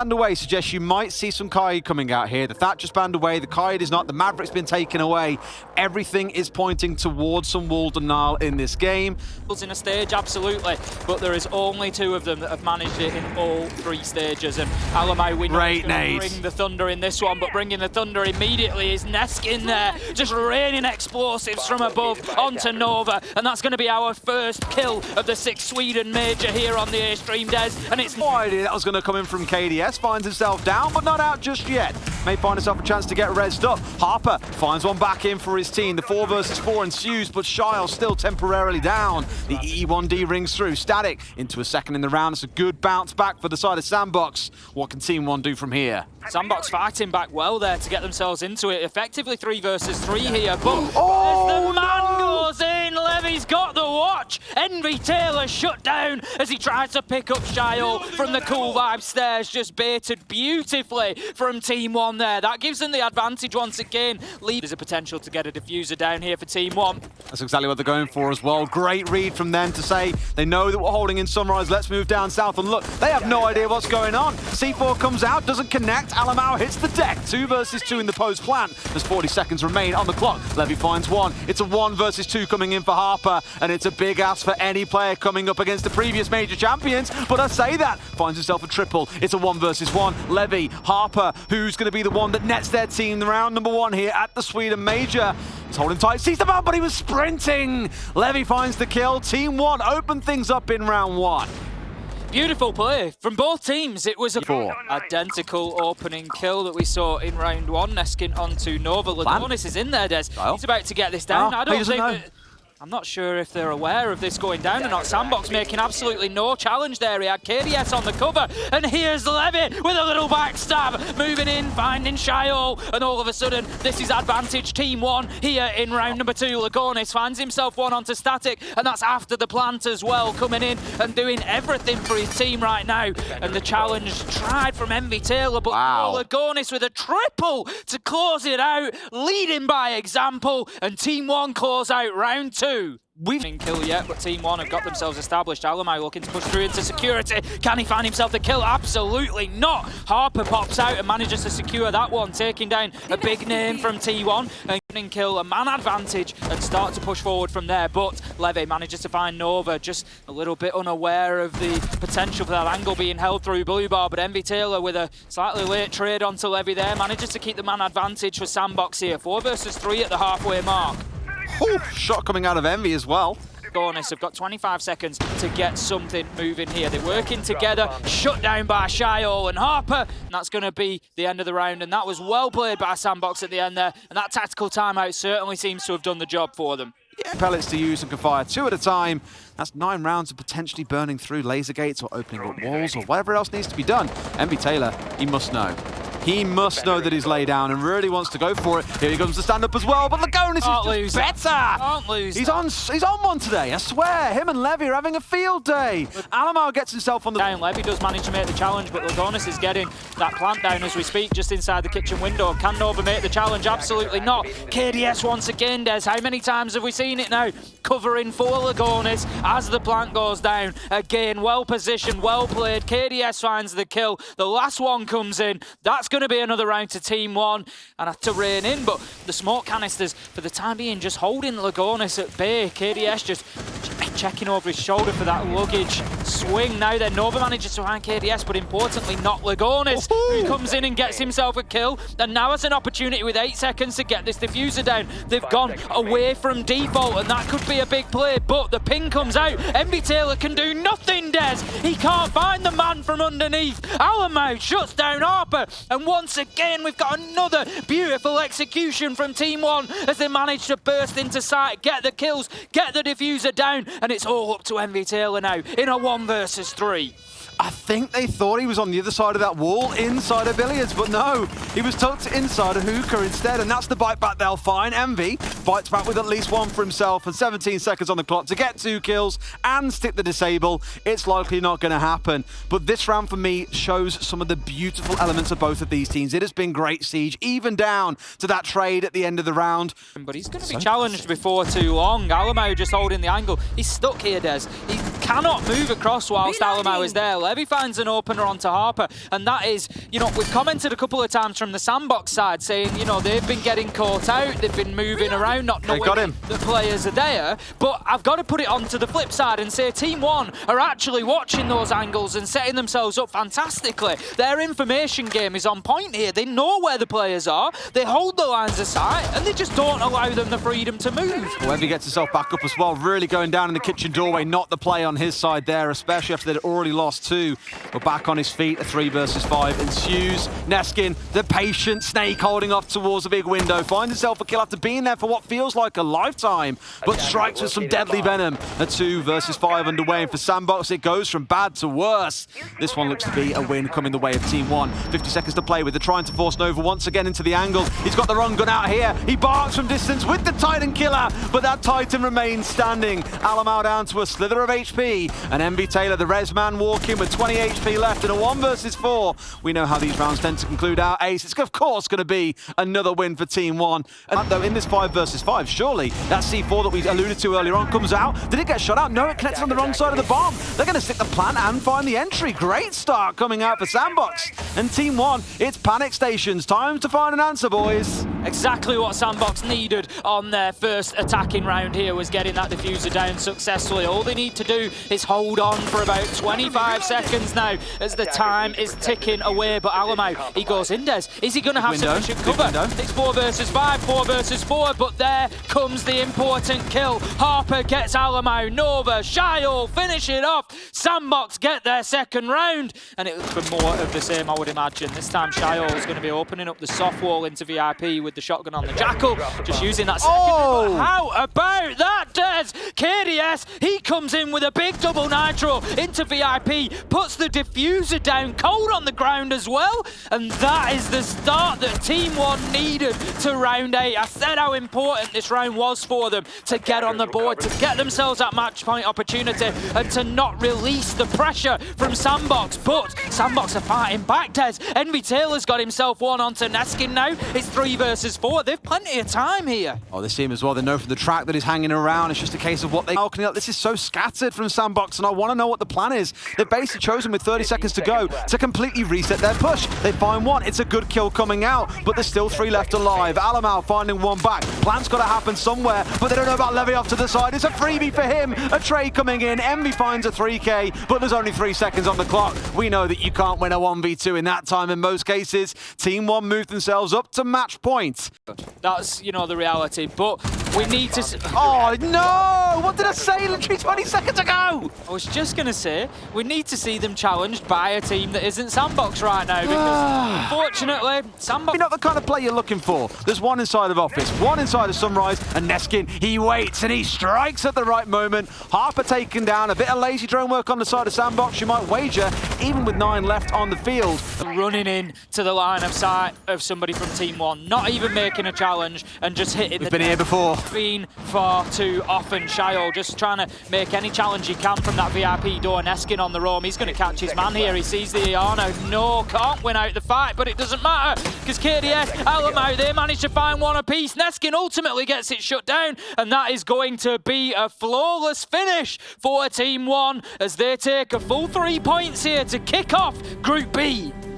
Band away suggests you might see some Kaid coming out here. The Thatcher's band away, the Kaid is not, the Maverick's been taken away. Everything is pointing towards some Waldenal in this game. In a stage, absolutely, but there is only 2 of them that have managed it in all 3 stages, and Alamai we know is going to bring the Thunder in this one, but bringing the Thunder immediately is Nesk in there, just raining explosives from above onto Nova, and that's going to be our first kill of the 6 Sweden major here on the A-Stream, Des, and it's no idea that was going to come in from KDS. Finds himself down, but not out just yet. May find himself a chance to get rezzed up. Harper finds one back in for his team. The 4 versus 4 ensues, but Shile still temporarily down. The E1D rings through. Static into a second in the round. It's a good bounce back for the side of Sandbox. What can Team 1 do from here? Sandbox fighting back well there to get themselves into it. Effectively 3 versus 3 here, but as the man goes in, Levy's got the watch. Envy Taylor shut down as he tries to pick up Shio from the Cool Vibes stairs. Just baited beautifully from Team 1 there. That gives them the advantage once again. There's a potential to get a diffuser down here for Team 1. That's exactly what they're going for as well. Great read from them to say they know that we're holding in Sunrise. Let's move down south and look. They have no idea what's going on. C4 comes out, doesn't connect. Alamau hits the deck. 2 versus 2 in the post plant. There's 40 seconds remain on the clock. Levy finds one. It's a 1 versus 2 coming in for Harper, and it's a big ask for any player coming up against the previous major champions. But I say that, finds himself a triple. It's a 1 versus 1. Levy, Harper, who's going to be the one that nets their team round number 1 here at the Sweden major. He's holding tight, sees the man, but he was sprinting. Levy finds the kill. Team 1 open things up in round 1. Beautiful play from both teams. It was a identical opening kill that we saw in round 1. Neskin onto Nova. Lagonis is in there, Des. He's about to get this down. I don't think that... I'm not sure if they're aware of this going down or not. Sandbox making absolutely no challenge there. He had KDS on the cover, and here's Levy with a little backstab, moving in, finding Shio, and all of a sudden, this is advantage Team 1 here in round number 2. Lagonis finds himself one onto Static, and that's after the plant as well, coming in and doing everything for his team right now. And the challenge tried from Envy Taylor, but Lagonis with a triple to close it out, leading by example, and Team 1 close out round 2. We've been kill yet, but Team 1 have got themselves established. Alamai looking to push through into security. Can he find himself the kill? Absolutely not. Harper pops out and manages to secure that one, taking down a big name from T1 and kill a man advantage and start to push forward from there. But Levy manages to find Nova, just a little bit unaware of the potential for that angle being held through Blue Bar. But Envy Taylor with a slightly late trade onto Levy there manages to keep the man advantage for Sandbox here. 4 versus 3 at the halfway mark. Shot coming out of Envy as well. Gornis have got 25 seconds to get something moving here. They're working together, shut down by Shio and Harper, and that's going to be the end of the round. And that was well played by Sandbox at the end there, and that tactical timeout certainly seems to have done the job for them. Yeah, pellets to use and can fire 2 at a time. That's 9 rounds of potentially burning through laser gates or opening up walls or whatever else needs to be done. Envy Taylor, he must know. He must know that he's laid down and really wants to go for it. Here he comes to stand up as well, but Lagonis is just better. Can't lose. He's on one today, I swear. Him and Levy are having a field day. Alamau gets himself on the down. Levy does manage to make the challenge, but Lagonis is getting that plant down as we speak, just inside the kitchen window. Can Nova make the challenge? Absolutely not. KDS once again, Des. How many times have we seen it now? Covering for Lagonis as the plant goes down. Again, well positioned, well played. KDS finds the kill. The last one comes in. That's going to be another round to Team 1 and have to rein in, but the smoke canisters for the time being just holding Lagonis at bay. KDS just checking over his shoulder for that luggage swing. Now then, Nova manages to find KDS, but importantly not Lagonis, who comes in and gets himself a kill, and now has an opportunity with 8 seconds to get this diffuser down. They've gone away from default, and that could be a big play, but the ping comes out. Envy Taylor can do nothing, Des. He can't find the man from underneath. Alamau shuts down Harper, and once again we've got another beautiful execution from Team 1 as they manage to burst into sight, get the kills, get the diffuser down, and it's all up to Envy Taylor now in a 1 versus 3. I think they thought he was on the other side of that wall, inside of Billiards, but no, he was tucked inside a hookah instead, and that's the bite back they'll find. Envy bites back with at least 1 for himself, and 17 seconds on the clock to get 2 kills and stick the disable. It's likely not going to happen, but this round for me shows some of the beautiful elements of both of these teams. It has been great siege, even down to that trade at the end of the round. But he's going to be challenged before too long. Alamau just holding the angle. He's stuck here, Des. cannot move across whilst Alamau is there. Levy finds an opener onto Harper, and that is, you know, we've commented a couple of times from the Sandbox side saying, you know, they've been getting caught out, they've been moving around, not knowing the players are there. But I've got to put it onto the flip side and say Team One are actually watching those angles and setting themselves up fantastically. Their information game is on point here. They know where the players are, they hold the lines of sight, and they just don't allow them the freedom to move. Well, Evie gets himself back up as well, really going down in the kitchen doorway, not the play on his side there, especially after they'd already lost 2. But back on his feet, a 3 versus 5 ensues. Neskin, the patient snake holding off towards the big window, finds himself a kill after being there for what feels like a lifetime, but strikes with some deadly venom. A 2 versus 5 underway, and for Sandbox, it goes from bad to worse. This one looks to be a win coming the way of Team One. 50 seconds to play with. They're trying to force Nova once again into the angle. He's got the wrong gun out here. He barks from distance with the Titan killer, but that Titan remains standing. Alamau down to a slither of HP, and MV Taylor, the res man, walking with 20 HP left in a 1 versus 4. We know how these rounds tend to conclude out. Ace, it's of course going to be another win for Team One. And though in this 5 versus 5, surely that C4 that we alluded to earlier on comes out. Did it get shot out? No, it connected on the wrong side of the bomb. They're going to stick the plant and find the entry. Great start coming out for Sandbox. And Team One, it's panic stations. Time to find an answer, boys. Exactly what Sandbox needed on their first attacking round here, was getting that diffuser down successfully. All they need to do is hold on for about 25 seconds now as the time is ticking away. But Alamau, he goes in, Des. Is he going to have sufficient cover? It's 4 versus 5, 4 versus 4, but there comes the important kill. Harper gets Alamau, Nova, Shiol finish it off. Sandbox get their second round, and it was for more of the same, I would imagine. This time Shiol is going to be opening up the soft wall into VIP with the shotgun on the Jackal, just using that second. Oh! How about that, Des? KDS, he comes in with a big double nitro into VIP, puts the diffuser down cold on the ground as well, and that is the start that Team One needed to round 8. I said how important this round was for them to get on the board, to get themselves that match point opportunity, and to not release the pressure from Sandbox. But Sandbox are fighting back, Des. Envy Taylor's got himself one onto Neskin now. It's 3 versus 4. They've plenty of time here. Oh, they see him as well. They know from the track that he's hanging around. It's just a case of what they are. This is so scattered from Sandbox, and I want to know what the plan is. They've basically chosen with 30 seconds to go to completely reset their push. They find one. It's a good kill coming out, but there's still 3 left alive. Alamau finding one back. Plan's got to happen somewhere, but they don't know about Levy off to the side. It's a freebie for him. A trade coming in. Envy finds a 3K, but there's only 3 seconds on the clock. We know that you can't win a 1v2 in that time in most cases. Team One moved themselves up to match point. That's, you know, the reality, but we need to... Oh, no! What did I say literally 20 seconds ago? I was just going to say, we need to see them challenged by a team that isn't Sandbox right now, because unfortunately, Sandbox... You're not the kind of play you're looking for. There's one inside of Office, one inside of Sunrise, and Neskin, he waits and he strikes at the right moment. Harper taken down, a bit of lazy drone work on the side of Sandbox, you might wager, even with 9 left on the field. Running in to the line of sight of somebody from Team One, not even making a challenge and just hitting We've been here before. Been far too often. Shiol just trying to make any challenge he can from that VIP door. Neskin on the roam, he's going to catch his man here. He sees the Iano. No, can't win out the fight, but it doesn't matter because KDS, Alamau, they managed to find one apiece. Neskin ultimately gets it shut down, and that is going to be a flawless finish for Team One as they take a full 3 points here to kick off Group B.